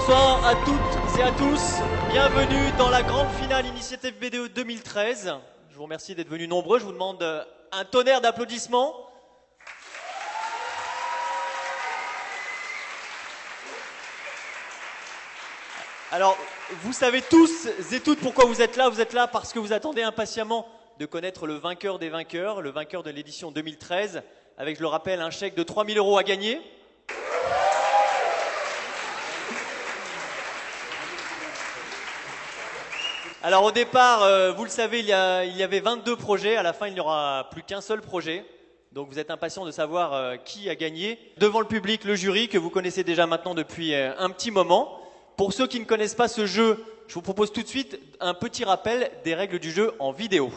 Bonsoir à toutes et à tous, bienvenue dans la grande finale Initiative BDE 2013. Je vous remercie d'être venus nombreux, je vous demande un tonnerre d'applaudissements. Alors, vous savez tous et toutes pourquoi vous êtes là parce que vous attendez impatiemment de connaître le vainqueur des vainqueurs, le vainqueur de l'édition 2013, avec, je le rappelle, un chèque de 3 000 € à gagner. Alors au départ, vous le savez, il y avait 22 projets, à la fin il n'y aura plus qu'un seul projet. Donc vous êtes impatient de savoir qui a gagné. Devant le public, le jury, que vous connaissez déjà maintenant depuis un petit moment. Pour ceux qui ne connaissent pas ce jeu, je vous propose tout de suite un petit rappel des règles du jeu en vidéo.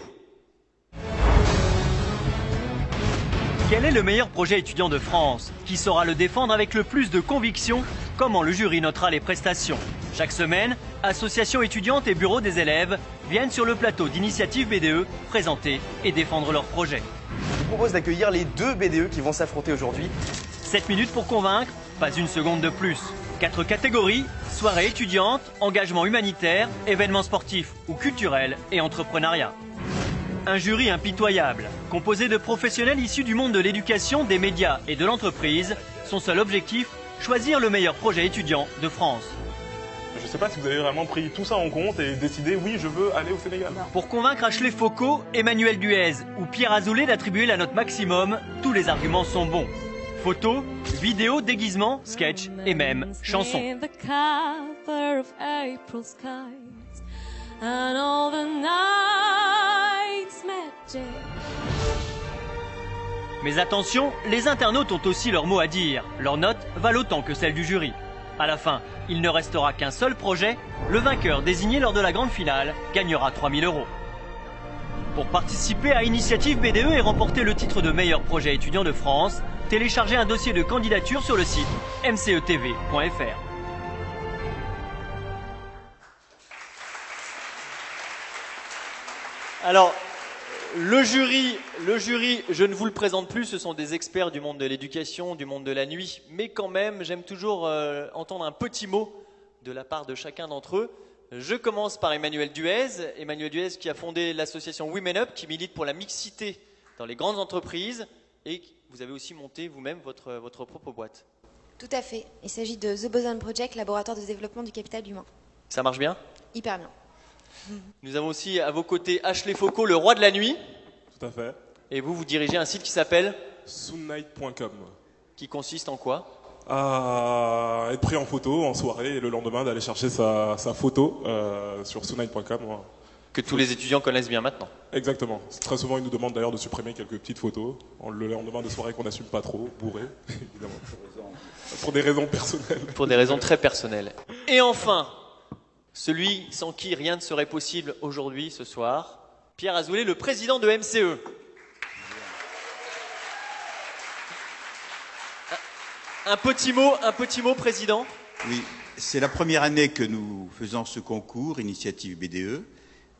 Quel est le meilleur projet étudiant de France? Qui saura le défendre avec le plus de conviction? Comment le jury notera les prestations? Chaque semaine, associations étudiantes et bureaux des élèves viennent sur le plateau d'Initiative BDE présenter et défendre leurs projets. Je vous propose d'accueillir les deux BDE qui vont s'affronter aujourd'hui. 7 minutes pour convaincre, pas une seconde de plus. 4 catégories, soirée étudiante, engagement humanitaire, événements sportifs ou culturels et entrepreneuriat. Un jury impitoyable, composé de professionnels issus du monde de l'éducation, des médias et de l'entreprise. Son seul objectif, choisir le meilleur projet étudiant de France. Je ne sais pas si vous avez vraiment pris tout ça en compte et décidé, oui, je veux aller au Sénégal. Pour convaincre Ashley Foucault, Emmanuel Duez ou Pierre Azoulay d'attribuer la note maximum, tous les arguments sont bons. Photos, vidéos, déguisements, sketchs et même chansons. Mais attention, les internautes ont aussi leur mot à dire. Leurs notes valent autant que celles du jury. À la fin, il ne restera qu'un seul projet. Le vainqueur désigné lors de la grande finale gagnera 3 000 €. Pour participer à Initiative BDE et remporter le titre de meilleur projet étudiant de France, téléchargez un dossier de candidature sur le site mcetv.fr. Alors, le jury, je ne vous le présente plus, ce sont des experts du monde de l'éducation, du monde de la nuit, mais quand même, j'aime toujours entendre un petit mot de la part de chacun d'entre eux. Je commence par Emmanuel Duez qui a fondé l'association Women Up, qui milite pour la mixité dans les grandes entreprises, et vous avez aussi monté vous-même votre propre boîte. Tout à fait, il s'agit de The Boson Project, laboratoire de développement du capital humain. Ça marche bien? Hyper bien. Nous avons aussi à vos côtés Ashley Foucault, le roi de la nuit. Tout à fait. Et vous dirigez un site qui s'appelle Soonnight.com. Qui consiste en quoi? À être pris en photo en soirée et le lendemain d'aller chercher sa photo sur Soonnight.com. Que tous les étudiants connaissent bien maintenant. Exactement. Très souvent, ils nous demandent d'ailleurs de supprimer quelques petites photos le lendemain de soirée qu'on n'assume pas trop, bourré, évidemment. Pour des raisons personnelles. Pour des raisons très personnelles. Et enfin, celui sans qui rien ne serait possible aujourd'hui, ce soir, Pierre Azoulay, le président de MCE. Un petit mot, président. Oui, c'est la première année que nous faisons ce concours, Initiative BDE.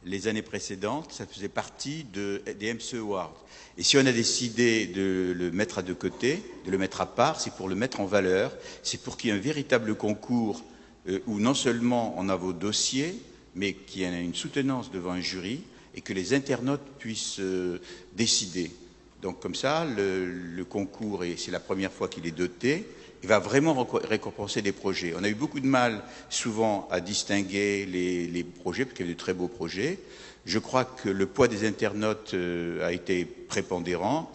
Les années précédentes, ça faisait partie des MCE Awards. Et si on a décidé de le mettre à deux côtés, de le mettre à part, c'est pour le mettre en valeur, c'est pour qu'il y ait un véritable concours où non seulement on a vos dossiers, mais qu'il y ait une soutenance devant un jury et que les internautes puissent décider. Donc comme ça, le concours, et c'est la première fois qu'il est doté, il va vraiment récompenser des projets. On a eu beaucoup de mal souvent à distinguer les projets, parce qu'il y avait de très beaux projets. Je crois que le poids des internautes a été prépondérant,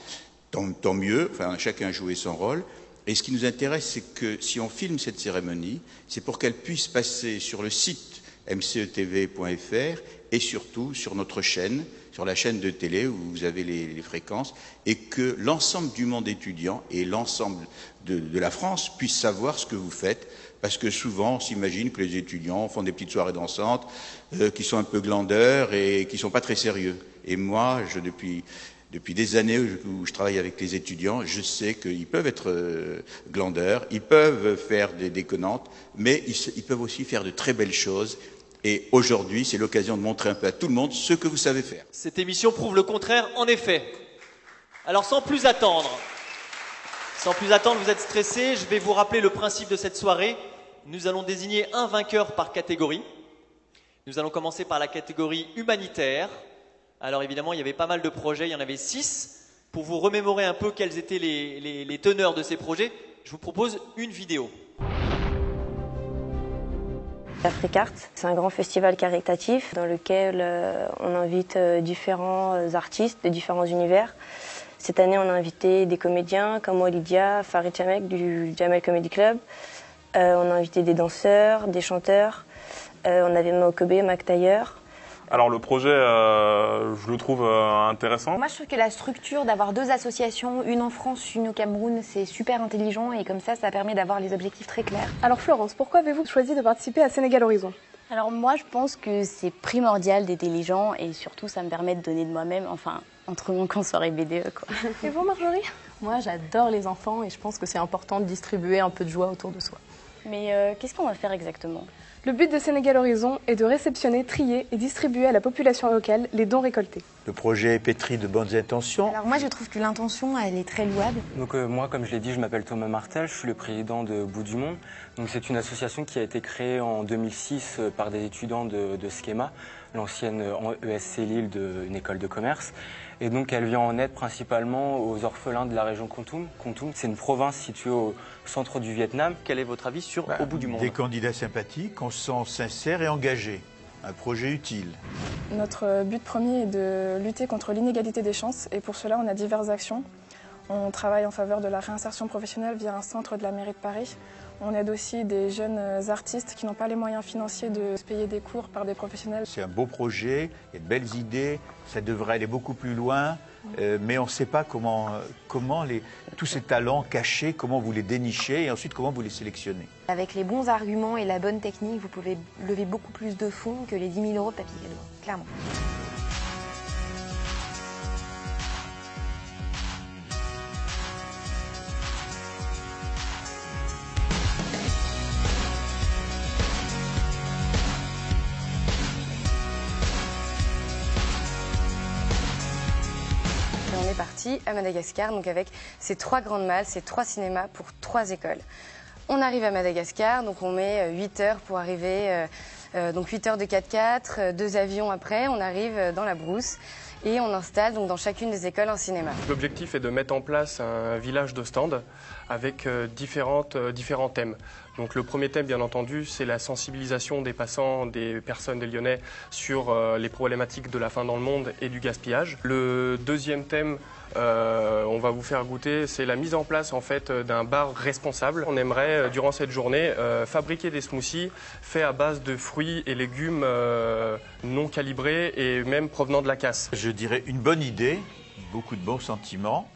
tant mieux, enfin, chacun a joué son rôle. Et ce qui nous intéresse, c'est que si on filme cette cérémonie, c'est pour qu'elle puisse passer sur le site mcetv.fr et surtout sur notre chaîne, sur la chaîne de télé où vous avez les fréquences, et que l'ensemble du monde étudiant et l'ensemble de la France puisse savoir ce que vous faites, parce que souvent on s'imagine que les étudiants font des petites soirées dansantes qui sont un peu glandeurs et qui sont pas très sérieux. Et moi, depuis des années où je travaille avec les étudiants, je sais qu'ils peuvent être glandeurs, ils peuvent faire des déconnantes, mais ils peuvent aussi faire de très belles choses. Et aujourd'hui, c'est l'occasion de montrer un peu à tout le monde ce que vous savez faire. Cette émission prouve le contraire, en effet. Alors sans plus attendre, vous êtes stressés, je vais vous rappeler le principe de cette soirée. nous allons désigner un vainqueur par catégorie. Nous allons commencer par la catégorie humanitaire. Alors évidemment, il y avait pas mal de projets, il y en avait 6. Pour vous remémorer un peu quels étaient les teneurs de ces projets, je vous propose une vidéo. Africart, c'est un grand festival caritatif dans lequel on invite différents artistes de différents univers. Cette année, on a invité des comédiens comme Lydia, Farid Chamek du Jamel Comedy Club. On a invité des danseurs, des chanteurs. On avait Maokobé, Mac Taylor. Alors le projet, je le trouve intéressant. Moi je trouve que la structure d'avoir 2 associations, une en France, une au Cameroun, c'est super intelligent et comme ça permet d'avoir les objectifs très clairs. Alors Florence, pourquoi avez-vous choisi de participer à Sénégal Horizon? Alors moi je pense que c'est primordial d'aider les gens et surtout ça me permet de donner de moi-même, enfin entre mon camp soirée BDE quoi. Et vous Marjorie? Moi j'adore les enfants et je pense que c'est important de distribuer un peu de joie autour de soi. Mais qu'est-ce qu'on va faire exactement? Le but de Sénégal Horizon est de réceptionner, trier et distribuer à la population locale les dons récoltés. Le projet est pétri de bonnes intentions. Alors moi je trouve que l'intention elle est très louable. Donc moi comme je l'ai dit, je m'appelle Thomas Martel, je suis le président de Bout du Monde. Donc c'est une association qui a été créée en 2006 par des étudiants de Schema, l'ancienne ESC Lille d'une école de commerce. Et donc elle vient en aide principalement aux orphelins de la région Kontum. Kontum, c'est une province située au centre du Vietnam. Quel est votre avis sur Au bout du monde? Des candidats sympathiques, on se sent sincères et engagés. Un projet utile. Notre but premier est de lutter contre l'inégalité des chances et pour cela on a diverses actions. On travaille en faveur de la réinsertion professionnelle via un centre de la mairie de Paris. On aide aussi des jeunes artistes qui n'ont pas les moyens financiers de se payer des cours par des professionnels. C'est un beau projet, il y a de belles idées, ça devrait aller beaucoup plus loin, mais on ne sait pas comment tous ces talents cachés, comment vous les dénichez et ensuite comment vous les sélectionnez. Avec les bons arguments et la bonne technique, vous pouvez lever beaucoup plus de fonds que les 10 000 € de papier cadeau, clairement. On est parti à Madagascar, donc avec ces 3 grandes malles, ces 3 cinémas pour 3 écoles. On arrive à Madagascar, donc on met 8 heures pour arriver, donc 8 heures de 4x4, 2 avions après, on arrive dans la brousse et on installe donc dans chacune des écoles un cinéma. L'objectif est de mettre en place un village de stands avec différents thèmes. Donc le premier thème, bien entendu, c'est la sensibilisation des passants, des personnes, des Lyonnais sur les problématiques de la faim dans le monde et du gaspillage. Le deuxième thème, on va vous faire goûter, c'est la mise en place en fait d'un bar responsable. On aimerait, durant cette journée, fabriquer des smoothies faits à base de fruits et légumes non calibrés et même provenant de la casse. Je dirais une bonne idée, beaucoup de bons sentiments.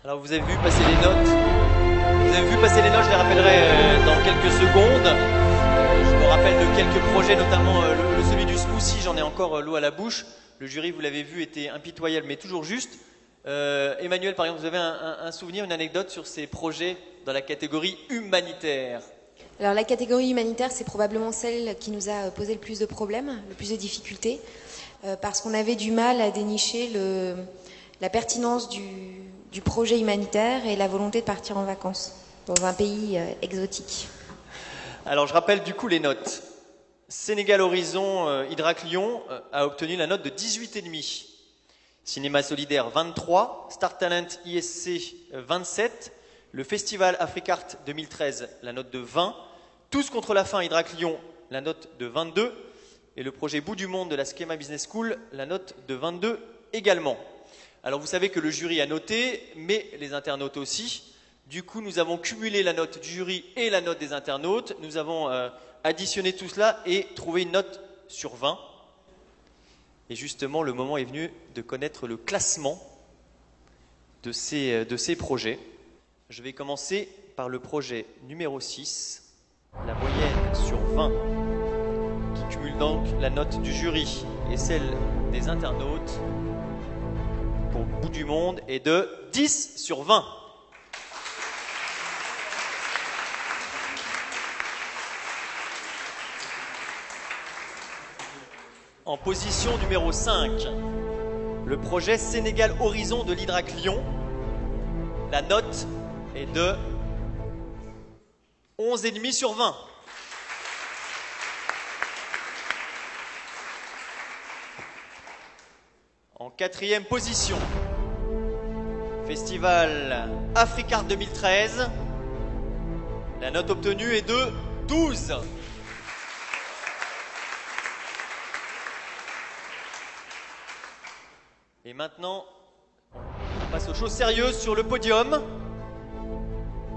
Alors vous avez vu passer les notes. Je les rappellerai dans quelques secondes. Je me rappelle de quelques projets, notamment celui du smoothie, j'en ai encore l'eau à la bouche. Le jury, vous l'avez vu, était impitoyable mais toujours juste. Emmanuel, par exemple, vous avez un souvenir, une anecdote sur ces projets dans la catégorie humanitaire? Alors la catégorie humanitaire, c'est probablement celle qui nous a posé le plus de problèmes, le plus de difficultés, parce qu'on avait du mal à dénicher la pertinence du projet humanitaire et la volonté de partir en vacances dans un pays exotique. Alors je rappelle du coup les notes. Sénégal Horizon Hydrac-Lyon a obtenu la note de 18,5. Cinéma Solidaire 23, Star Talent ISC 27, le Festival Africart 2013 la note de 20, Tous contre la faim Hydrac-Lyon la note de 22 et le projet Bout du Monde de la Schema Business School la note de 22 également. Alors vous savez que le jury a noté, mais les internautes aussi. Du coup, nous avons cumulé la note du jury et la note des internautes. Nous avons additionné tout cela et trouvé une note sur 20. Et justement, le moment est venu de connaître le classement de ces projets. Je vais commencer par le projet numéro 6, la moyenne sur 20, qui cumule donc la note du jury et celle des internautes. Pour Bout du Monde est de 10 sur 20. En position numéro 5, le projet Sénégal Horizon de l'Hydrac Lyon. La note est de 11,5 sur 20. En quatrième position, Festival Africart 2013. La note obtenue est de 12. Et maintenant, on passe aux choses sérieuses sur le podium.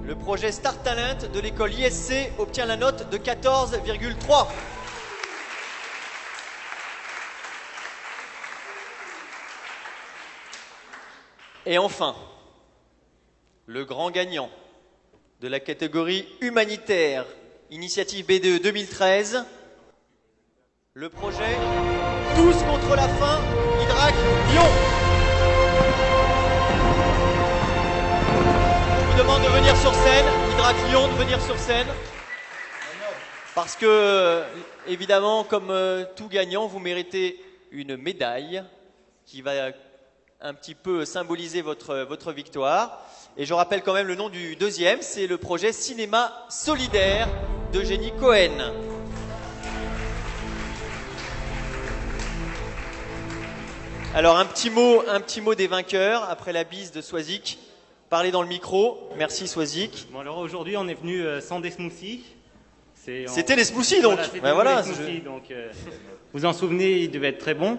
Le projet Star Talent de l'école ISC obtient la note de 14,3. Et enfin, le grand gagnant de la catégorie humanitaire, initiative BDE 2013, le projet Tous contre la faim, Hydrac Lyon. Je vous demande de venir sur scène, Hydrac Lyon, de venir sur scène. Parce que, évidemment, comme tout gagnant, vous méritez une médaille qui va un petit peu symboliser votre victoire. Et je rappelle quand même le nom du deuxième, c'est le projet Cinéma Solidaire d'Eugénie Cohen. Alors un petit mot des vainqueurs après la bise de Swazik. Parlez dans le micro. Merci Swazik. Bon alors aujourd'hui on est venu sans des smoothies. C'était les smoothies donc. Voilà, les smoothies, donc vous en souvenez, ils devaient être très bons.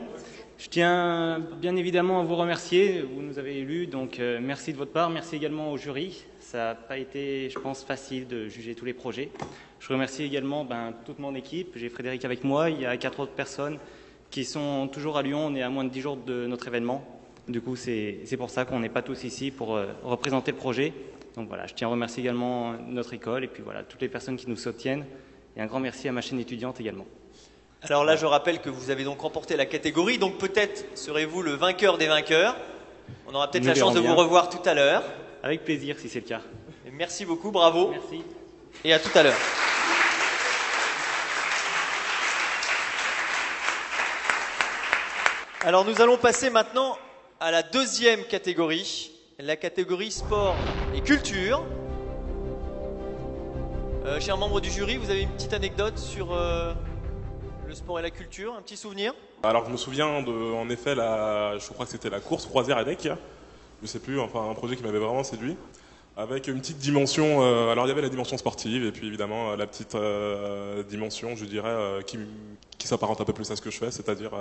Je tiens bien évidemment à vous remercier, vous nous avez élus, donc merci de votre part, merci également au jury. Ça n'a pas été, je pense, facile de juger tous les projets. Je remercie également toute mon équipe, j'ai Frédéric avec moi, il y a 4 autres personnes qui sont toujours à Lyon, on est à moins de 10 jours de notre événement. Du coup, c'est pour ça qu'on n'est pas tous ici pour représenter le projet. Donc voilà, je tiens à remercier également notre école et puis voilà, toutes les personnes qui nous soutiennent. Et un grand merci à ma chaîne étudiante également. Alors là, je rappelle que vous avez donc remporté la catégorie, donc peut-être serez-vous le vainqueur des vainqueurs. On aura peut-être la chance de vous revoir tout à l'heure. Avec plaisir, si c'est le cas. Et merci beaucoup, bravo. Merci. Et à tout à l'heure. Alors nous allons passer maintenant à la deuxième catégorie, la catégorie sport et culture. Chers membres du jury, vous avez une petite anecdote sur le sport et la culture, un petit souvenir? Alors je me souviens en effet, je crois que c'était la course croisière EDEC, je sais plus, enfin un projet qui m'avait vraiment séduit, avec une petite dimension, alors il y avait la dimension sportive et puis évidemment la petite dimension, je dirais, qui s'apparente un peu plus à ce que je fais, c'est-à-dire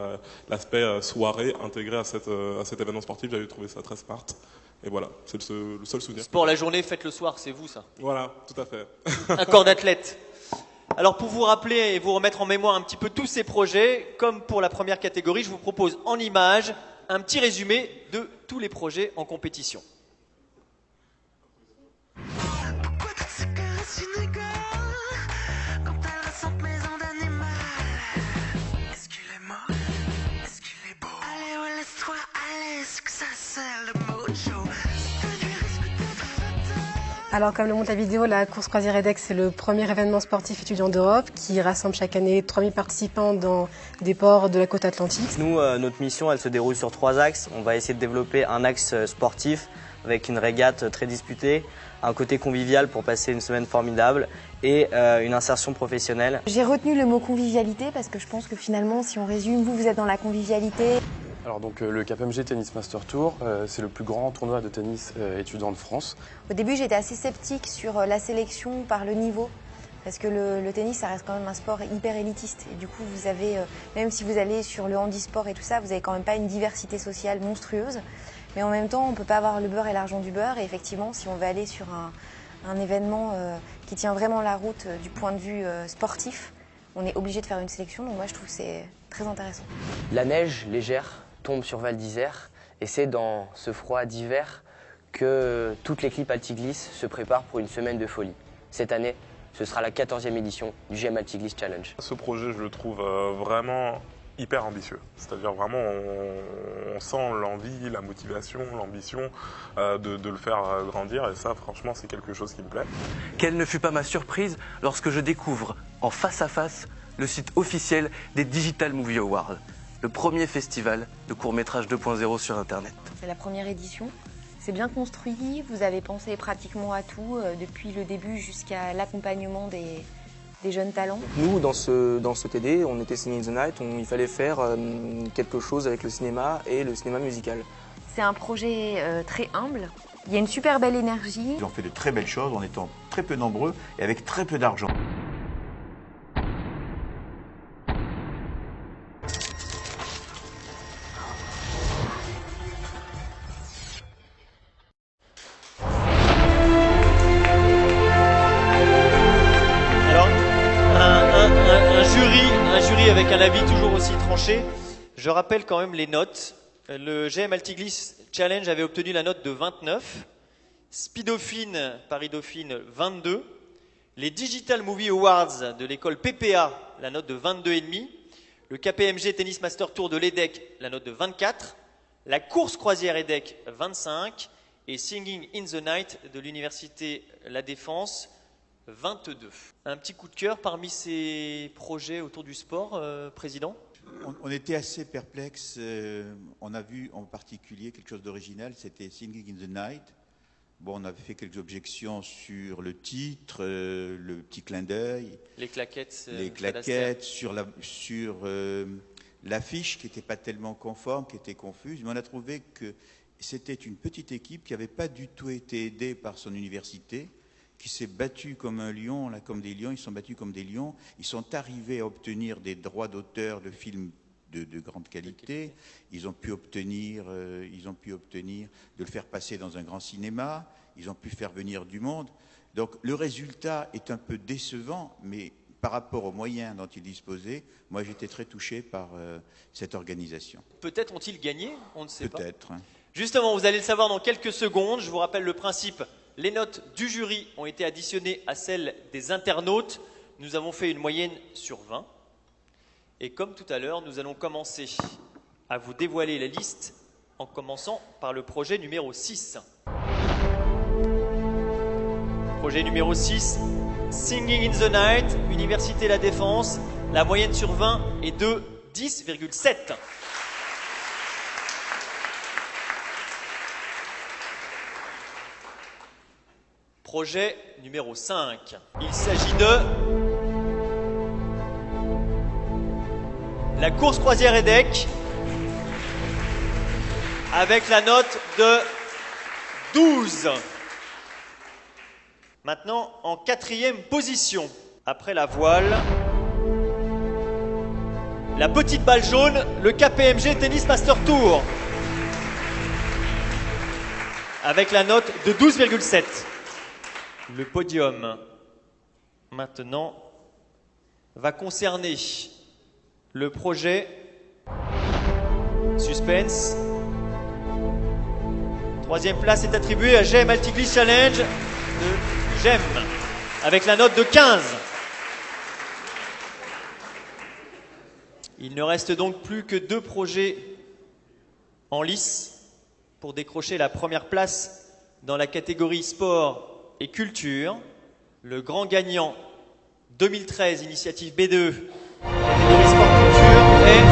l'aspect soirée intégré à cet événement sportif. J'avais trouvé ça très smart. Et voilà, c'est le seul souvenir. Sport la journée, fête le soir, c'est vous ça? Voilà, tout à fait. Un corps d'athlète. Alors pour vous rappeler et vous remettre en mémoire un petit peu tous ces projets, comme pour la première catégorie, je vous propose en images un petit résumé de tous les projets en compétition. Alors comme le montre la vidéo, la course croisière EDEC, c'est le premier événement sportif étudiant d'Europe qui rassemble chaque année 3000 participants dans des ports de la côte atlantique. Nous, notre mission, elle se déroule sur 3 axes. On va essayer de développer un axe sportif avec une régate très disputée, un côté convivial pour passer une semaine formidable et une insertion professionnelle. J'ai retenu le mot convivialité parce que je pense que finalement, si on résume, vous êtes dans la convivialité. Alors donc le KPMG Tennis Master Tour, c'est le plus grand tournoi de tennis étudiant de France. Au début, j'étais assez sceptique sur la sélection par le niveau, parce que le tennis, ça reste quand même un sport hyper élitiste. Et du coup, vous avez, même si vous allez sur le handisport et tout ça, vous n'avez quand même pas une diversité sociale monstrueuse. Mais en même temps, on ne peut pas avoir le beurre et l'argent du beurre. Et effectivement, si on veut aller sur un événement qui tient vraiment la route du point de vue sportif, on est obligé de faire une sélection. Donc moi, je trouve que c'est très intéressant. La neige légère tombe sur Val d'Isère et c'est dans ce froid d'hiver que toute l'équipe Altiglisse se prépare pour une semaine de folie. Cette année, ce sera la 14e édition du GM Altiglisse Challenge. Ce projet, je le trouve vraiment hyper ambitieux. C'est-à-dire vraiment, on sent l'envie, la motivation, l'ambition de le faire grandir et ça, franchement, c'est quelque chose qui me plaît. Quelle ne fut pas ma surprise lorsque je découvre en face à face le site officiel des Digital Movie Awards. le premier festival de court-métrage 2.0 sur Internet. C'est la première édition. C'est bien construit, vous avez pensé pratiquement à tout, depuis le début jusqu'à l'accompagnement des jeunes talents. Nous, dans ce TD, on était Singing in the Night, il fallait faire quelque chose avec le cinéma et le cinéma musical. C'est un projet très humble. Il y a une super belle énergie. Ils ont fait de très belles choses en étant très peu nombreux et avec très peu d'argent. Un jury avec un avis toujours aussi tranché. Je rappelle quand même les notes. Le GM Altigliss Challenge avait obtenu la note de 29. Speedauphine, Paris-Dauphine, 22. Les Digital Movie Awards de l'école PPA, la note de 22,5. Le KPMG Tennis Master Tour de l'EDEC, la note de 24. La course croisière EDEC, 25. Et Singing in the Night de l'Université La Défense, 22. Un petit coup de cœur parmi ces projets autour du sport, Président ? On était assez perplexes. On a vu en particulier quelque chose d'original, c'était Singing in the Night. Bon, on avait fait quelques objections sur le titre, le petit clin d'œil. Les claquettes. Sur l'affiche qui n'était pas tellement conforme, qui était confuse. Mais on a trouvé que c'était une petite équipe qui n'avait pas du tout été aidée par son université, qui s'est battue comme un lion, là, comme des lions. Ils sont battus comme des lions. Ils sont arrivés à obtenir des droits d'auteur de films de grande qualité. Ils ont pu obtenir de le faire passer dans un grand cinéma. Ils ont pu faire venir du monde. Donc le résultat est un peu décevant, mais par rapport aux moyens dont ils disposaient, moi j'étais très touché par cette organisation. Peut-être ont-ils gagné, on ne sait pas. Peut-être. Justement, vous allez le savoir dans quelques secondes. Je vous rappelle le principe. Les notes du jury ont été additionnées à celles des internautes. Nous avons fait une moyenne sur 20. Et comme tout à l'heure, nous allons commencer à vous dévoiler la liste en commençant par le projet numéro 6. Projet numéro 6, Singing in the Night, Université La Défense. La moyenne sur 20 est de 10,7. Projet numéro 5. Il s'agit de la course croisière EDEC avec la note de 12. Maintenant, en 4e position, après la voile, la petite balle jaune, le KPMG Tennis Master Tour avec la note de 12,7. Le podium, maintenant, va concerner le projet Suspense. 3e place est attribuée à GM Altigliss Challenge de GEM, avec la note de 15. Il ne reste donc plus que 2 projets en lice pour décrocher la première place dans la catégorie sport et culture. Le grand gagnant 2013 initiative B2 catégorie sport culture est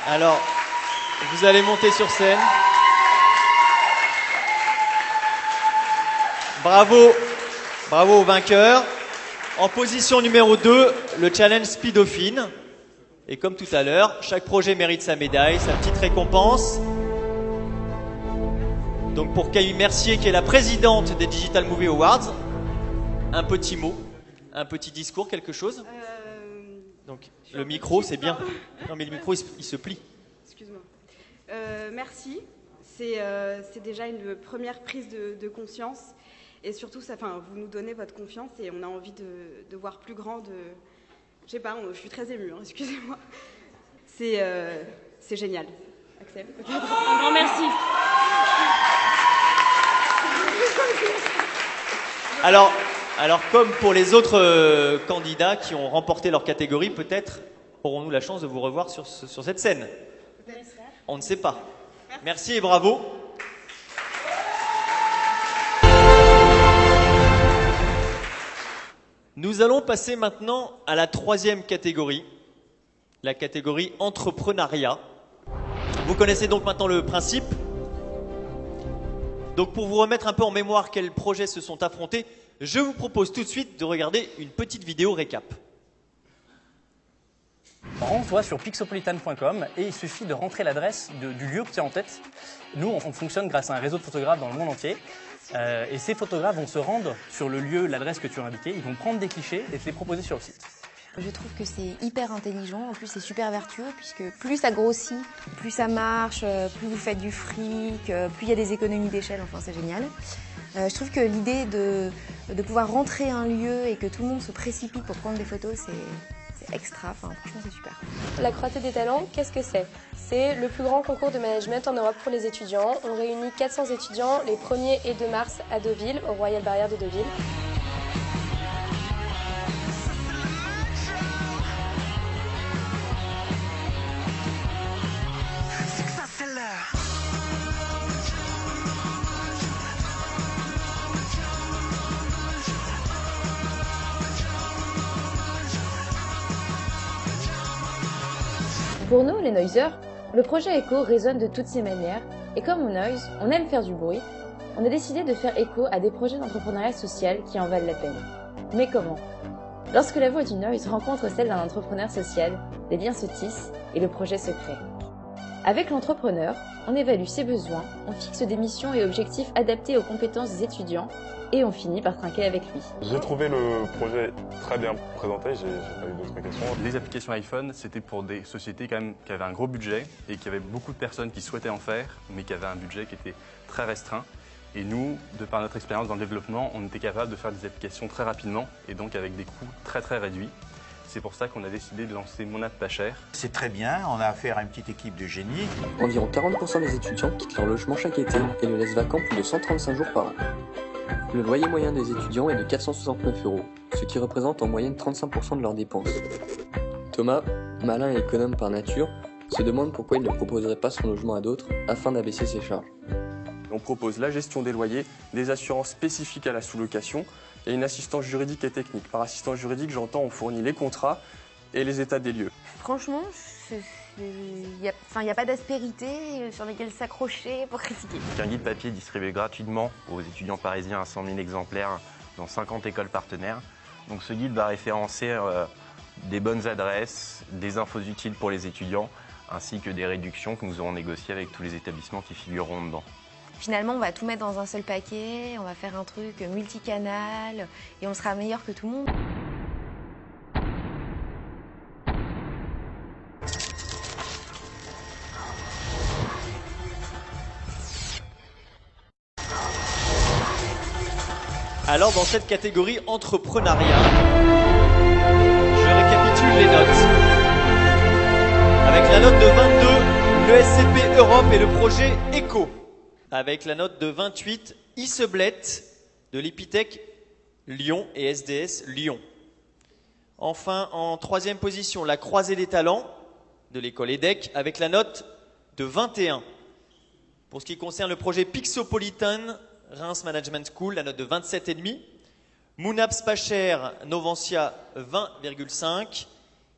alors vous allez monter sur scène. Bravo aux vainqueurs. En position numéro 2, le challenge Speedauphine. Et comme tout à l'heure, chaque projet mérite sa médaille, sa petite récompense. Donc pour Camille Mercier, qui est la présidente des Digital Movie Awards, un petit mot, un petit discours, quelque chose. Donc le micro, c'est bien. Non mais le micro, il se plie. Excuse-moi. Merci. C'est déjà une première prise de conscience. Et surtout, vous nous donnez votre confiance et on a envie de voir plus grand. Je sais pas, je suis très émue, hein, excusez-moi. C'est génial. Axel, okay. Un grand merci. Alors comme pour les autres candidats qui ont remporté leur catégorie, peut-être aurons-nous la chance de vous revoir sur cette scène. On ne sait pas. Merci et bravo. Nous allons passer maintenant à la troisième catégorie, la catégorie entrepreneuriat. Vous connaissez donc maintenant le principe. Donc pour vous remettre un peu en mémoire quels projets se sont affrontés, je vous propose tout de suite de regarder une petite vidéo récap. Rends-toi sur pixopolitan.com et il suffit de rentrer l'adresse du lieu que tu as en tête. Nous, on fonctionne grâce à un réseau de photographes dans le monde entier. Et ces photographes vont se rendre sur le lieu, l'adresse que tu as indiqué. Ils vont prendre des clichés et te les proposer sur le site. Je trouve que c'est hyper intelligent, en plus c'est super vertueux puisque plus ça grossit, plus ça marche, plus vous faites du fric, plus il y a des économies d'échelle, enfin c'est génial. Je trouve que l'idée de pouvoir rentrer un lieu et que tout le monde se précipite pour prendre des photos, c'est extra, enfin franchement c'est super. La Croisée des talents, qu'est-ce que c'est? C'est le plus grand concours de management en Europe pour les étudiants. On réunit 400 étudiants les 1er et 2 mars à Deauville, au Royal Barrière de Deauville. Pour nous, les noiseurs, le projet Echo résonne de toutes ces manières et comme au Noise, on aime faire du bruit, on a décidé de faire écho à des projets d'entrepreneuriat social qui en valent la peine. Mais comment? Lorsque la voix du Noise rencontre celle d'un entrepreneur social, des liens se tissent et le projet se crée. Avec l'entrepreneur, on évalue ses besoins, on fixe des missions et objectifs adaptés aux compétences des étudiants et on finit par trinquer avec lui. J'ai trouvé le projet très bien présenté, j'ai pas eu d'autres questions. Les applications iPhone, c'était pour des sociétés quand même qui avaient un gros budget et qui avaient beaucoup de personnes qui souhaitaient en faire, mais qui avaient un budget qui était très restreint. Et nous, de par notre expérience dans le développement, on était capable de faire des applications très rapidement et donc avec des coûts très réduits. C'est pour ça qu'on a décidé de lancer Mon App Pas Cher. C'est très bien, on a affaire à une petite équipe de génie. Environ 40% des étudiants quittent leur logement chaque été et le laissent vacant plus de 135 jours par an. Le loyer moyen des étudiants est de 469 €, ce qui représente en moyenne 35% de leurs dépenses. Thomas, malin et économe par nature, se demande pourquoi il ne proposerait pas son logement à d'autres afin d'abaisser ses charges. On propose la gestion des loyers, des assurances spécifiques à la sous-location et une assistance juridique et technique. Par assistance juridique, j'entends on fournit les contrats et les états des lieux. Franchement, il n'y a pas d'aspérité sur lesquelles s'accrocher pour critiquer. Un guide papier distribué gratuitement aux étudiants parisiens à 100 000 exemplaires dans 50 écoles partenaires. Donc ce guide va référencer des bonnes adresses, des infos utiles pour les étudiants, ainsi que des réductions que nous aurons négociées avec tous les établissements qui figureront dedans. Finalement, on va tout mettre dans un seul paquet, on va faire un truc multicanal et on sera meilleur que tout le monde. Alors dans cette catégorie entrepreneuriat, je récapitule les notes. Avec la note de 22, le SCP Europe et le projet ECHO. Avec la note de 28, Iseblet de l'Epitech Lyon et SDS Lyon. Enfin, en troisième position, la Croisée des talents de l'école EDEC avec la note de 21. Pour ce qui concerne le projet Pixopolitan Reims Management School, la note de 27,5. Mon App Pas Cher Novantia 20,5.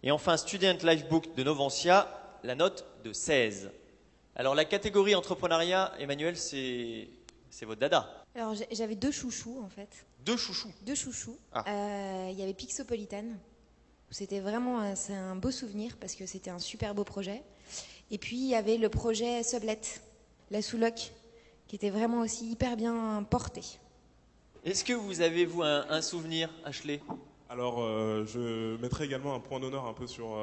Et enfin, Student Lifebook de Novantia, la note de 16. Alors la catégorie entrepreneuriat, Emmanuel, c'est votre dada. Alors j'avais deux chouchous en fait. Deux chouchous? Deux chouchous. Ah. Il y avait Pixopolitan. C'était vraiment c'est un beau souvenir parce que c'était un super beau projet. Et puis il y avait le projet Sublet, la sous-loc, qui était vraiment aussi hyper bien porté. Est-ce que vous avez, vous, un souvenir, Ashley? Alors, je mettrai également un point d'honneur un peu sur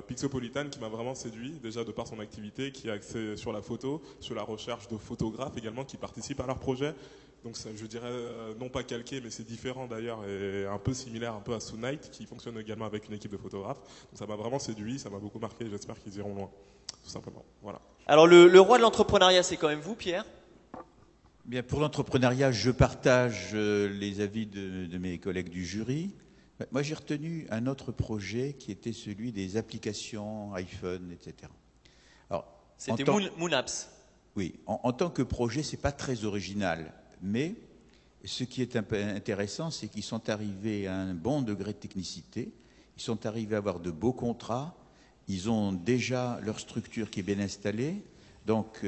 Pixopolitan qui m'a vraiment séduit, déjà de par son activité, qui est axée sur la photo, sur la recherche de photographes également qui participent à leur projet. Donc ça, je dirais non pas calqué, mais c'est différent d'ailleurs et un peu similaire un peu à Soonight qui fonctionne également avec une équipe de photographes. Donc ça m'a vraiment séduit, ça m'a beaucoup marqué, j'espère qu'ils iront loin, tout simplement. Voilà. Alors le roi de l'entrepreneuriat, c'est quand même vous, Pierre? Bien, pour l'entrepreneuriat, je partage les avis de mes collègues du jury. Moi, j'ai retenu un autre projet qui était celui des applications iPhone, etc. C'était Moon Apps. Oui, en tant que projet, c'est pas très original, mais Ce qui est un peu intéressant, c'est qu'ils sont arrivés à un bon degré de technicité, ils sont arrivés à avoir de beaux contrats, ils ont déjà leur structure qui est bien installée, donc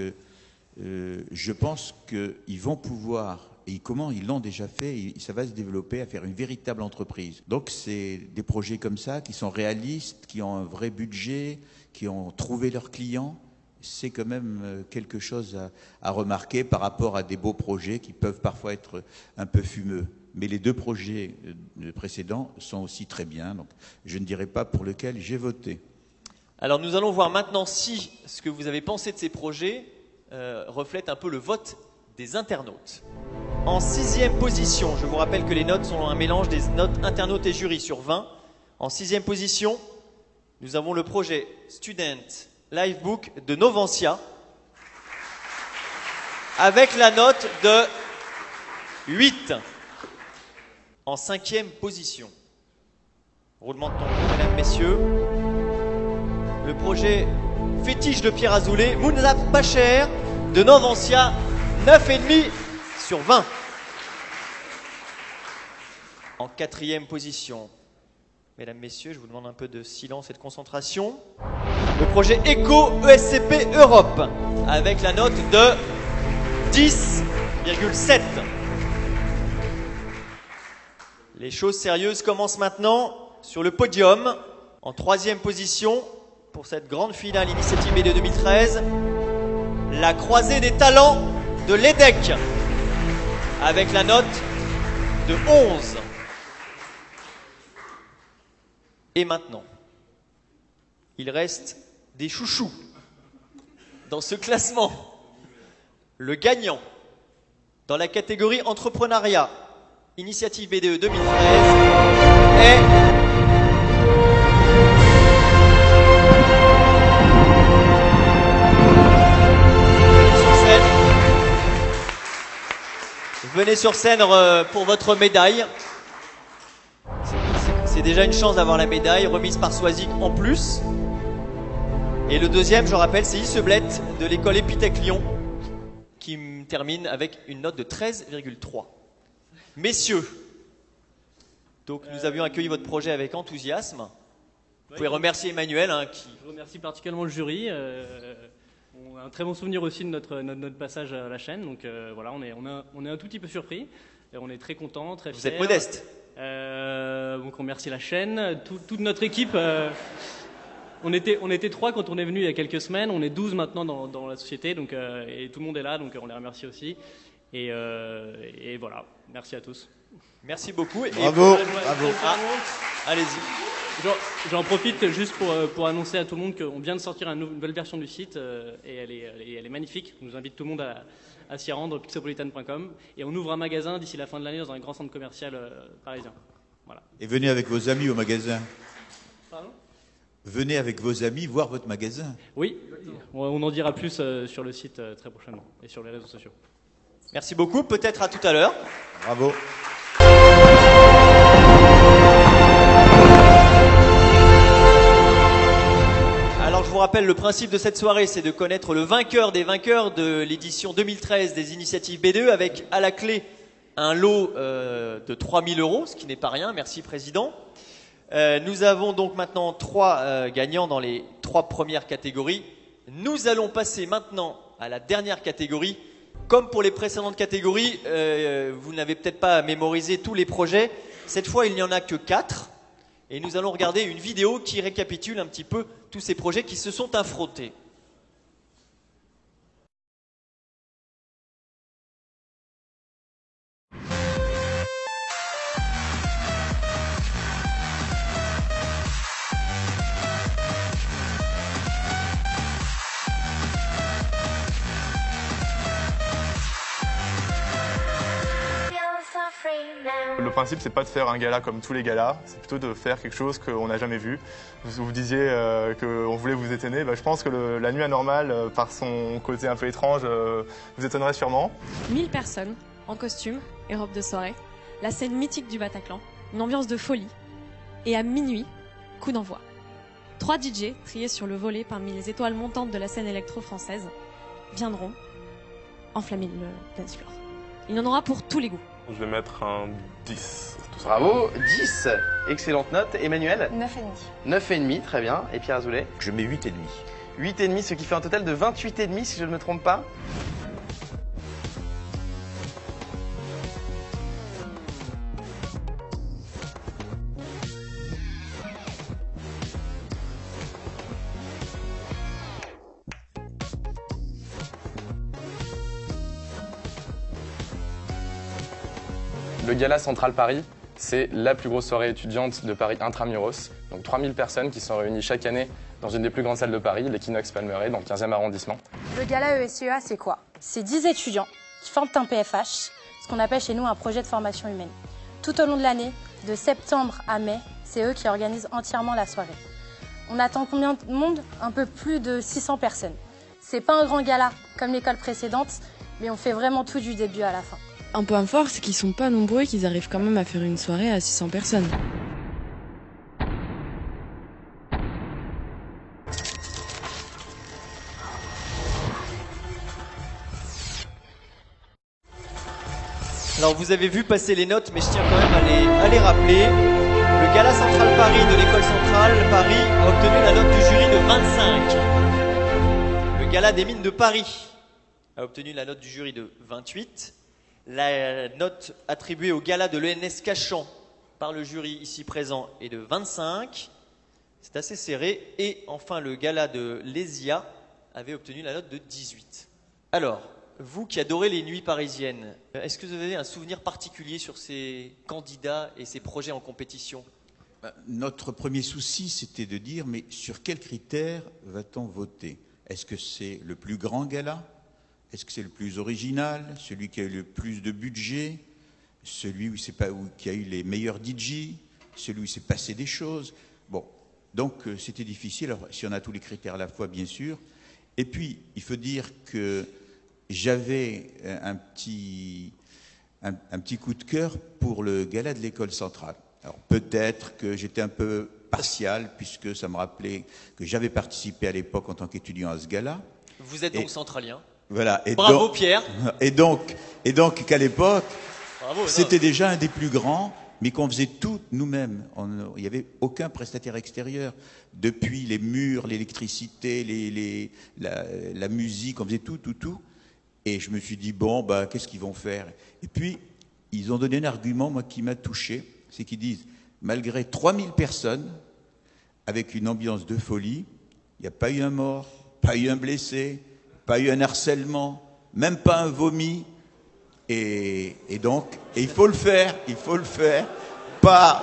je pense qu'ils vont pouvoir, et comment ils l'ont déjà fait, et ça va se développer à faire une véritable entreprise. Donc c'est des projets comme ça qui sont réalistes, qui ont un vrai budget, qui ont trouvé leurs clients. C'est quand même quelque chose à remarquer par rapport à des beaux projets qui peuvent parfois être un peu fumeux. Mais les deux projets précédents sont aussi très bien, donc je ne dirais pas pour lequel j'ai voté. Alors nous allons voir maintenant si ce que vous avez pensé de ces projets reflète un peu le vote des internautes. En 6e position, je vous rappelle que les notes sont un mélange des notes internautes et jury sur 20. En 6e position, nous avons le projet Student Livebook de Novantia avec la note de 8. En 5e position, roulement de tambour, mesdames, messieurs, le projet Fétiche de Pierre Azoulay, Mounzap Pacher de Novantia, 9,5 sur 20. En 4e position, mesdames, messieurs, je vous demande un peu de silence et de concentration. Le projet Eco ESCP Europe avec la note de 10,7. Les choses sérieuses commencent maintenant sur le podium. En 3e position, pour cette grande finale Initiative BDE 2013, la croisée des talents de l'EDEC avec la note de 11. Et maintenant, il reste des chouchous dans ce classement. Le gagnant dans la catégorie entrepreneuriat Initiative BDE 2013 est venez sur scène pour votre médaille. C'est déjà une chance d'avoir la médaille remise par Soisic en plus. Et le deuxième, je rappelle, c'est Isseblette de l'école Epithèque Lyon qui termine avec une note de 13,3. Messieurs, donc nous avions accueilli votre projet avec enthousiasme. Vous pouvez remercier Emmanuel. Je remercie particulièrement le jury. On a un très bon souvenir aussi de notre passage à la chaîne. Donc voilà, on est un tout petit peu surpris. Et on est très contents, très fiers. Vous êtes modeste. Donc on remercie la chaîne, toute notre équipe. On était 3 quand on est venu il y a quelques semaines. On est 12 maintenant dans la société. Donc, et tout le monde est là, donc on les remercie aussi. Et voilà, merci à tous. Merci beaucoup. Bravo, bravo. Allez-y. J'en profite juste pour annoncer à tout le monde qu'on vient de sortir une nouvelle version du site et elle est magnifique. On nous invite tout le monde à s'y rendre, pixopolitan.com. Et on ouvre un magasin d'ici la fin de l'année dans un grand centre commercial parisien. Voilà. Et venez avec vos amis au magasin. Pardon ? Venez avec vos amis voir votre magasin. Oui, on en dira plus sur le site très prochainement et sur les réseaux sociaux. Merci beaucoup, peut-être à tout à l'heure. Bravo. Alors je vous rappelle, le principe de cette soirée, c'est de connaître le vainqueur des vainqueurs de l'édition 2013 des initiatives BDE avec à la clé un lot de 3 000 €, ce qui n'est pas rien, merci Président. Nous avons donc maintenant 3 gagnants dans les 3 premières catégories. Nous allons passer maintenant à la dernière catégorie. Comme pour les précédentes catégories, vous n'avez peut-être pas mémorisé tous les projets. Cette fois, il n'y en a que 4. Et nous allons regarder une vidéo qui récapitule un petit peu tous ces projets qui se sont affrontés. Le principe, c'est pas de faire un gala comme tous les galas, c'est plutôt de faire quelque chose qu'on n'a jamais vu. Vous disiez qu'on voulait vous étonner, je pense que la nuit anormale, par son côté un peu étrange, vous étonnerait sûrement. 1000 personnes en costume et robe de soirée, la scène mythique du Bataclan, une ambiance de folie. Et à minuit, coup d'envoi. 3 DJ, triés sur le volet parmi les étoiles montantes de la scène électro-française, viendront enflammer le dance floor. Il y en aura pour tous les goûts. Je vais mettre un 10. Bravo, 10. Excellente note. Emmanuel? 9,5. 9,5, très bien. Et Pierre Azoulay? Je mets 8,5. 8,5, ce qui fait un total de 28,5 si je ne me trompe pas. Le Gala Central Paris, c'est la plus grosse soirée étudiante de Paris intramuros. Donc 3000 personnes qui sont réunies chaque année dans une des plus grandes salles de Paris, l'Equinox Palmeraie, dans le 15e arrondissement. Le Gala ESCEA, c'est quoi? C'est 10 étudiants qui forment un PFH, ce qu'on appelle chez nous un projet de formation humaine. Tout au long de l'année, de septembre à mai, c'est eux qui organisent entièrement la soirée. On attend combien de monde? Un peu plus de 600 personnes. C'est pas un grand gala comme l'école précédente, mais on fait vraiment tout du début à la fin. Un point fort, c'est qu'ils sont pas nombreux et qu'ils arrivent quand même à faire une soirée à 600 personnes. Alors vous avez vu passer les notes, mais je tiens quand même à les rappeler. Le Gala Central Paris de l'école centrale Paris a obtenu la note du jury de 25. Le Gala des mines de Paris a obtenu la note du jury de 28. La note attribuée au Gala de l'ENS Cachan par le jury ici présent est de 25. C'est assez serré. Et enfin, le Gala de l'ESIA avait obtenu la note de 18. Alors, vous qui adorez les nuits parisiennes, est-ce que vous avez un souvenir particulier sur ces candidats et ces projets en compétition? Notre premier souci, c'était de dire, mais sur quels critères va-t-on voter? Est-ce que c'est le plus grand gala? Est-ce que c'est le plus original? Celui qui a eu le plus de budget? Celui qui a eu les meilleurs DJ? Celui où il s'est passé des choses? Bon, donc c'était difficile. Alors, si on a tous les critères à la fois, bien sûr. Et puis, il faut dire que j'avais un petit coup de cœur pour le gala de l'école centrale. Alors peut-être que j'étais un peu partial, puisque ça me rappelait que j'avais participé à l'époque en tant qu'étudiant à ce gala. Vous êtes donc centralien. Voilà. Et bravo donc, Pierre. Et donc qu'à l'époque, c'était déjà un des plus grands, mais qu'on faisait tout nous-mêmes. Il n'y avait aucun prestataire extérieur. Depuis les murs, l'électricité, la musique, on faisait tout. Et je me suis dit, bon, bah, qu'est-ce qu'ils vont faire? Et puis, ils ont donné un argument, moi, qui m'a touché. C'est qu'ils disent, malgré 3000 personnes, avec une ambiance de folie, il n'y a pas eu un mort, pas eu un blessé, pas eu un harcèlement, même pas un vomi. Et donc, il faut le faire. Pas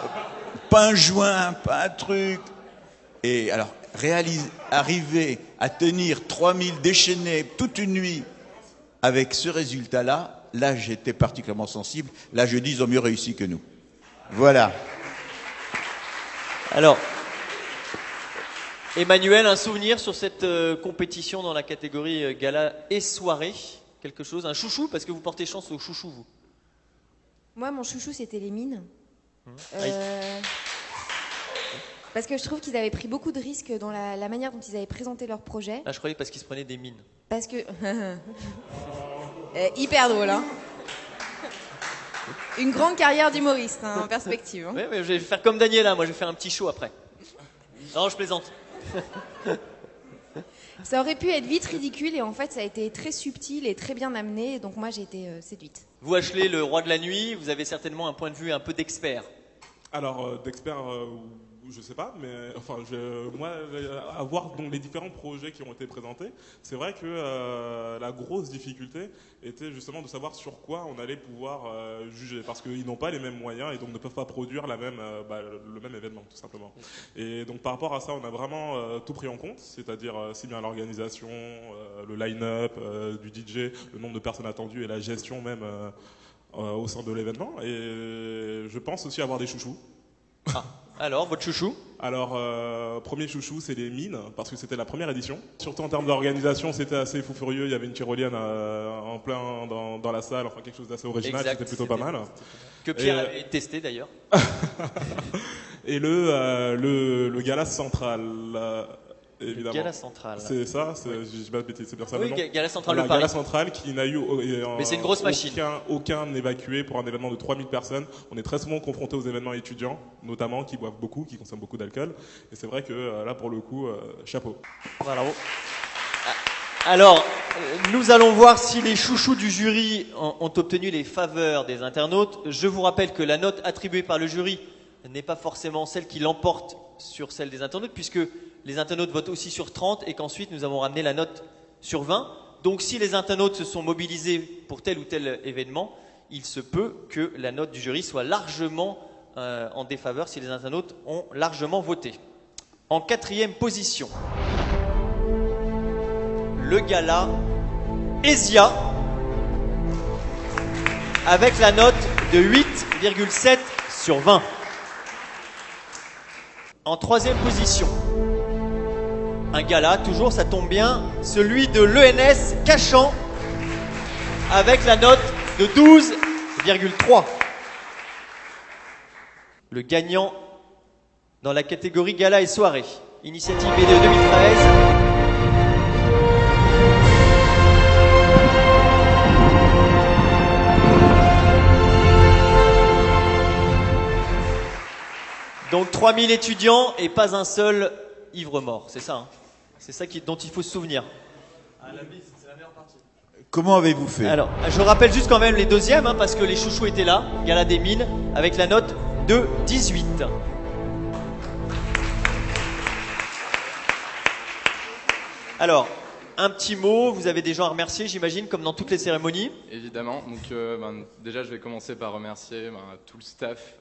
un joint, pas un truc. Et alors, arriver à tenir 3000 déchaînés toute une nuit avec ce résultat-là, là, j'étais particulièrement sensible. Là, je dis, ils ont mieux réussi que nous. Voilà. Alors, Emmanuel, un souvenir sur cette compétition dans la catégorie gala et soirée? Quelque chose, un chouchou? Parce que vous portez chance au chouchou, vous. Moi, mon chouchou, c'était les mines. Parce que je trouve qu'ils avaient pris beaucoup de risques dans la manière dont ils avaient présenté leur projet. Ah, je croyais parce qu'ils se prenaient des mines. Parce que... hyper drôle, hein. Une grande carrière d'humoriste, hein, en perspective. Hein. Oui, mais je vais faire comme Daniela, moi je vais faire un petit show après. Non, je plaisante. Ça aurait pu être vite ridicule et en fait ça a été très subtil et très bien amené, donc moi j'ai été séduite. Vous, Ashley, le roi de la nuit, vous avez certainement un point de vue un peu d'expert. Alors, d'expert, je sais pas, mais enfin, moi, à voir donc les différents projets qui ont été présentés, c'est vrai que la grosse difficulté était justement de savoir sur quoi on allait pouvoir juger, parce qu'ils n'ont pas les mêmes moyens et donc ne peuvent pas produire le même événement, tout simplement. Et donc par rapport à ça, on a vraiment tout pris en compte, c'est-à-dire si bien l'organisation, le line-up du DJ, le nombre de personnes attendues et la gestion même au sein de l'événement. Et je pense aussi avoir des chouchous. Ah. Alors, votre chouchou? Alors, premier chouchou, c'est les mines, parce que c'était la première édition. Surtout en termes d'organisation, c'était assez fou furieux. Il y avait une tyrolienne en plein dans la salle, enfin quelque chose d'assez original, c'était plutôt pas mal. Que Pierre avait testé d'ailleurs. Et le gala central. Évidemment. Gala Central. C'est ça, je dis pas de bêtises, c'est bien ça le nom. Gala Central Voilà, de Paris. Gala Central qui n'a eu Mais c'est une grosse machine. aucun évacué pour un événement de 3000 personnes. On est très souvent confronté aux événements étudiants, notamment qui boivent beaucoup, qui consomment beaucoup d'alcool. Et c'est vrai que là, pour le coup, chapeau. Voilà. Alors, nous allons voir si les chouchous du jury ont obtenu les faveurs des internautes. Je vous rappelle que la note attribuée par le jury n'est pas forcément celle qui l'emporte sur celle des internautes, puisque les internautes votent aussi sur 30 et qu'ensuite nous avons ramené la note sur 20. Donc si les internautes se sont mobilisés pour tel ou tel événement, il se peut que la note du jury soit largement en défaveur si les internautes ont largement voté. En 4e position, le gala Esia avec la note de 8,7 sur 20. En 3e position, un gala, toujours ça tombe bien, celui de l'ENS Cachan avec la note de 12,3. Le gagnant dans la catégorie gala et soirée, initiative BDE 2013. Donc 3000 étudiants et pas un seul ivre-mort, c'est ça, hein, c'est ça dont il faut se souvenir. C'est la meilleure partie. Comment avez-vous fait? Alors, je rappelle juste quand même les deuxièmes, hein, parce que les chouchous étaient là, Gala des Mines, avec la note de 18. Alors, un petit mot, vous avez des gens à remercier, j'imagine, comme dans toutes les cérémonies. Évidemment, donc déjà je vais commencer par remercier tout le staff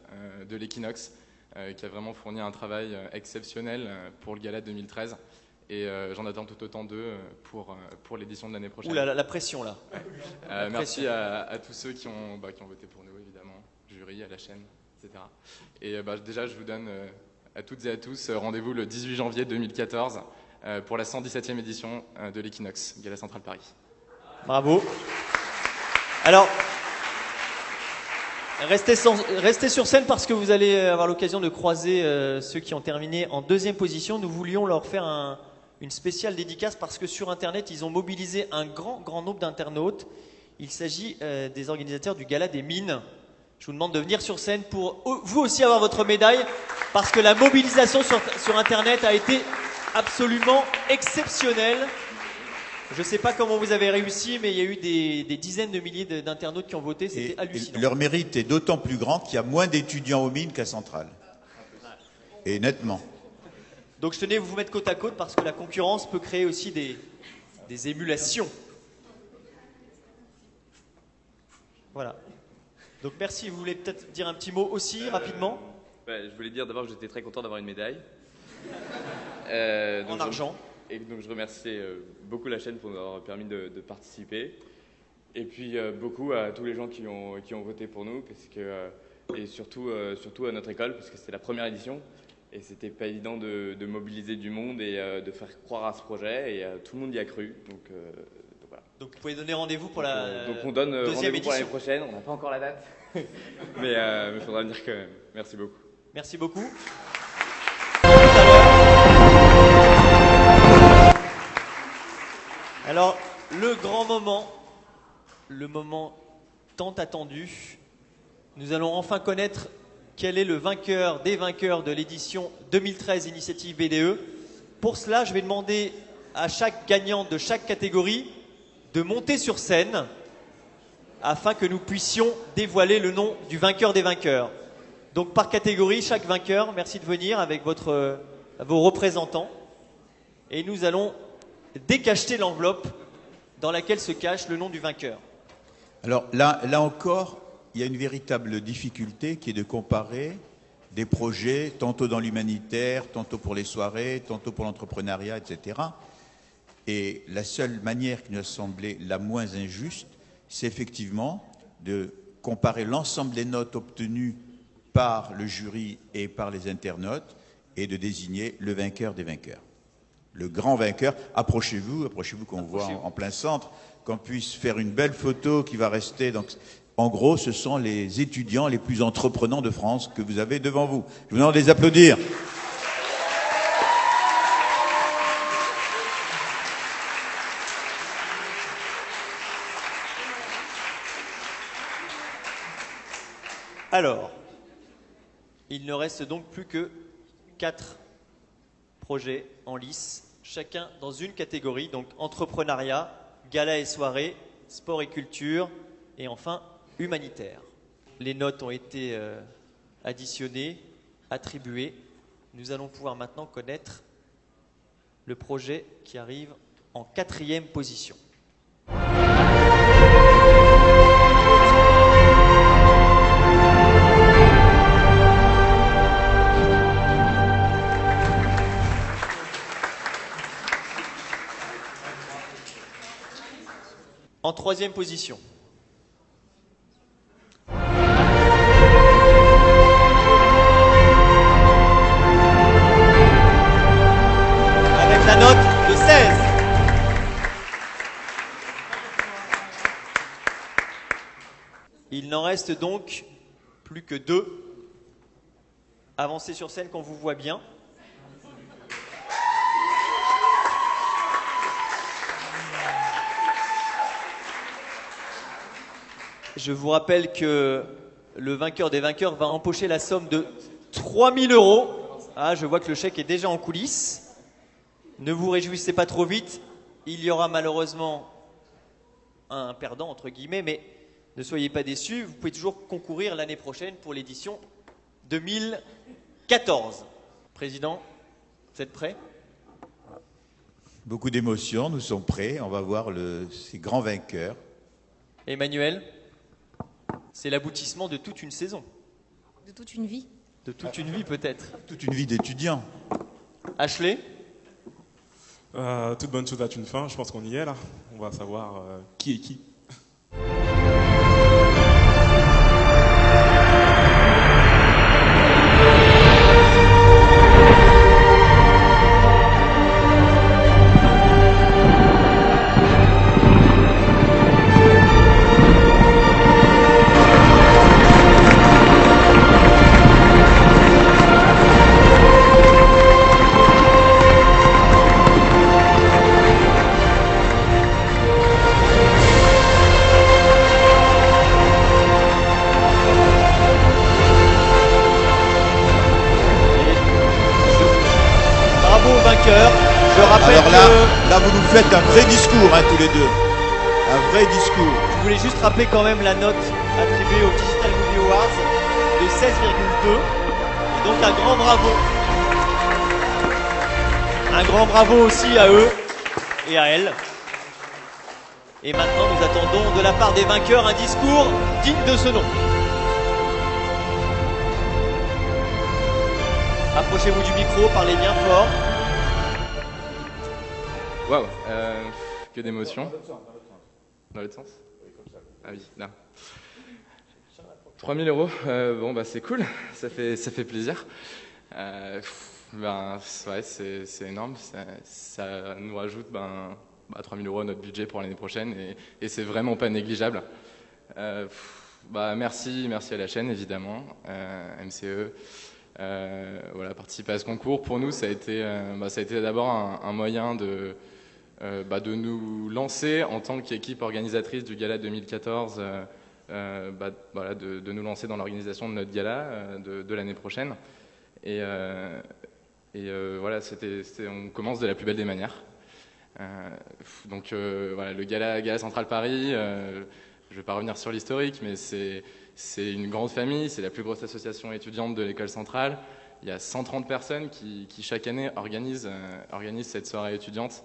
de l'Equinox, qui a vraiment fourni un travail exceptionnel pour le gala 2013. Et j'en attends tout autant d'eux pour l'édition de l'année prochaine. Ouh là, la pression là. Ouais. Merci à tous ceux qui ont voté pour nous, évidemment, jury, à la chaîne, etc. Et déjà, je vous donne à toutes et à tous rendez-vous le 18 janvier 2014 pour la 117e édition de l'Equinox, Gala Central Paris. Bravo. Alors, restez sur scène parce que vous allez avoir l'occasion de croiser ceux qui ont terminé en 2e position. Nous voulions leur faire une spéciale dédicace parce que sur Internet, ils ont mobilisé un grand nombre d'internautes. Il s'agit des organisateurs du Gala des Mines. Je vous demande de venir sur scène pour vous aussi avoir votre médaille parce que la mobilisation sur Internet a été absolument exceptionnelle. Je ne sais pas comment vous avez réussi, mais il y a eu des dizaines de milliers d'internautes qui ont voté. C'était hallucinant. Et leur mérite est d'autant plus grand qu'il y a moins d'étudiants aux mines qu'à Centrale. Et nettement. Donc je tenais à vous mettre côte à côte parce que la concurrence peut créer aussi des émulations. Voilà. Donc merci, vous voulez peut-être dire un petit mot aussi, rapidement? Je voulais dire d'abord que j'étais très content d'avoir une médaille. En argent. Et donc je remercie beaucoup la chaîne pour nous avoir permis de participer. Et puis beaucoup à tous les gens qui ont voté pour nous, parce que, et surtout à notre école, parce que c'était la première édition. Et c'était pas évident de mobiliser du monde et de faire croire à ce projet. Et tout le monde y a cru. Donc voilà. Donc vous pouvez donner rendez-vous pour la donc on donne deuxième rendez-vous pour l'année édition. prochaine. On n'a pas encore la date. mais il faudra venir quand même. Merci beaucoup. Merci beaucoup. Alors, le grand moment, le moment tant attendu, nous allons enfin connaître quel est le vainqueur des vainqueurs de l'édition 2013 Initiative BDE. Pour cela, je vais demander à chaque gagnant de chaque catégorie de monter sur scène afin que nous puissions dévoiler le nom du vainqueur des vainqueurs. Donc par catégorie, chaque vainqueur, merci de venir avec vos représentants. Et nous allons décacheter l'enveloppe dans laquelle se cache le nom du vainqueur. Alors là encore, il y a une véritable difficulté qui est de comparer des projets, tantôt dans l'humanitaire, tantôt pour les soirées, tantôt pour l'entrepreneuriat, etc. Et la seule manière qui nous a semblé la moins injuste, c'est effectivement de comparer l'ensemble des notes obtenues par le jury et par les internautes et de désigner le vainqueur des vainqueurs. Le grand vainqueur, approchez-vous qu'on voit en plein centre, qu'on puisse faire une belle photo qui va rester. Donc, en gros, ce sont les étudiants les plus entreprenants de France que vous avez devant vous. Je vous demande de les applaudir. Alors, il ne reste donc plus que 4 projets en lice, chacun dans une catégorie, donc entrepreneuriat, gala et soirée, sport et culture, et enfin humanitaire. Les notes ont été additionnées, attribuées. Nous allons pouvoir maintenant connaître le projet qui arrive en 4e position. En 3e position. Avec la note de 16. Il n'en reste donc plus que 2. Avancez sur scène qu'on vous voit bien. Je vous rappelle que le vainqueur des vainqueurs va empocher la somme de 3 000 €. Ah, je vois que le chèque est déjà en coulisses. Ne vous réjouissez pas trop vite. Il y aura malheureusement un perdant, entre guillemets, mais ne soyez pas déçus. Vous pouvez toujours concourir l'année prochaine pour l'édition 2014. Président, vous êtes prêt? Beaucoup d'émotions, nous sommes prêts. On va voir ces grands vainqueurs. Emmanuel, c'est l'aboutissement de toute une saison. De toute une vie. De toute une vie peut-être. Toute une vie d'étudiant. Ashley? Toute bonne chose a une fin, je pense qu'on y est là. On va savoir qui est qui. Là, vous nous faites un vrai discours, hein, tous les deux. Un vrai discours. Je voulais juste rappeler quand même la note attribuée au Digital Movie Awards de 16,2. Et donc un grand bravo. Un grand bravo aussi à eux et à elles. Et maintenant, nous attendons de la part des vainqueurs un discours digne de ce nom. Approchez-vous du micro, parlez bien fort. Waouh, que d'émotions. Dans l'autre sens? Ah oui, là. 3 000 €, bon bah c'est cool, ça fait plaisir. Ouais, c'est énorme, ça nous rajoute 3 000 € à notre budget pour l'année prochaine et c'est vraiment pas négligeable. Merci à la chaîne évidemment, MCE. Voilà, participer à ce concours, pour nous ça a été d'abord un moyen de nous lancer en tant qu'équipe organisatrice du Gala 2014, de nous lancer dans l'organisation de notre gala de l'année prochaine. Et voilà, on commence de la plus belle des manières. Voilà, le Gala Central Paris, je ne vais pas revenir sur l'historique, mais c'est une grande famille, c'est la plus grosse association étudiante de l'école centrale. Il y a 130 personnes qui chaque année organisent cette soirée étudiante.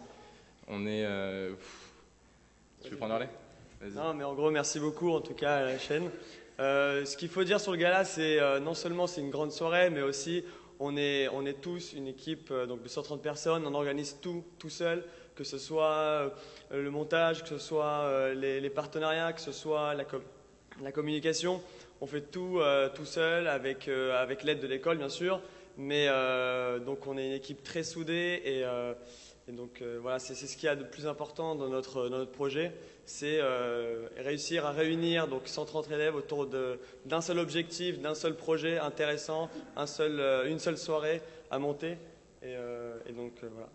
On est... Tu veux prendre le relais? Non, mais en gros, merci beaucoup en tout cas à la chaîne. Ce qu'il faut dire sur le gala, c'est non seulement c'est une grande soirée, mais aussi on est tous une équipe donc de 130 personnes. On organise tout seul, que ce soit le montage, que ce soit les partenariats, que ce soit la communication. On fait tout seul avec l'aide de l'école bien sûr. Mais donc on est une équipe très soudée et donc voilà, c'est ce qu'il y a de plus important dans notre projet, c'est réussir à réunir donc 130 élèves autour d'un seul objectif, d'un seul projet intéressant, une seule soirée à monter. Voilà.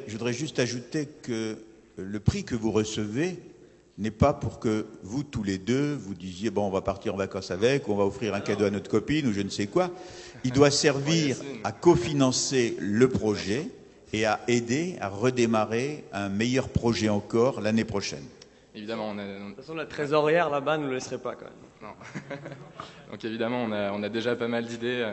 Je voudrais juste ajouter que le prix que vous recevez, n'est pas pour que vous, tous les deux, vous disiez, bon, on va partir en vacances avec, on va offrir un cadeau à notre copine ou je ne sais quoi. Il doit servir à cofinancer le projet et à aider à redémarrer un meilleur projet encore l'année prochaine. Évidemment, De toute façon, la trésorière là-bas ne le laisserait pas quand même. Non. Donc évidemment, on a déjà pas mal d'idées,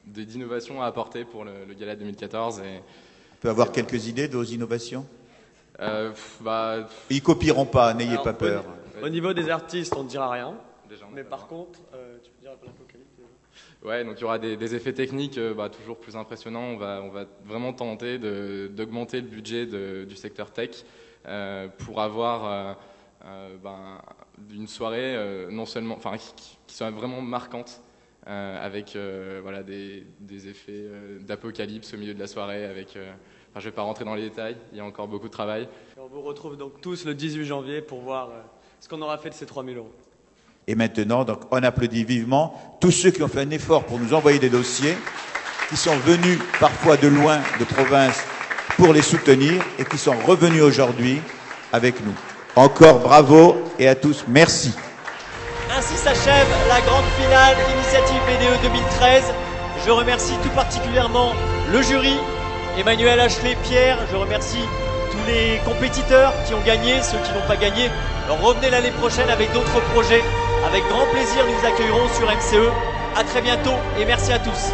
d'innovations à apporter pour le gala 2014. Et on peut avoir quelques idées de vos innovations? Ils copieront pas, n'ayez pas peur. Au niveau des artistes, on ne dira rien. Mais par contre, tu peux dire l'Apocalypse. Ouais, donc il y aura des effets techniques toujours plus impressionnants. On va vraiment tenter d'augmenter le budget du secteur tech pour avoir une soirée non seulement, qui soit vraiment marquante, avec des effets d'apocalypse au milieu de la soirée. Je ne vais pas rentrer dans les détails, il y a encore beaucoup de travail. Et on vous retrouve donc tous le 18 janvier pour voir ce qu'on aura fait de ces 3 000 €. Et maintenant, donc, on applaudit vivement tous ceux qui ont fait un effort pour nous envoyer des dossiers, qui sont venus parfois de loin, de province, pour les soutenir et qui sont revenus aujourd'hui avec nous. Encore bravo et à tous, merci. Ainsi s'achève la grande finale Initiative BDE 2013. Je remercie tout particulièrement le jury, Emmanuel, Ashley, Pierre. Je remercie tous les compétiteurs qui ont gagné, ceux qui n'ont pas gagné. Alors revenez l'année prochaine avec d'autres projets. Avec grand plaisir, nous vous accueillerons sur MCE. À très bientôt et merci à tous.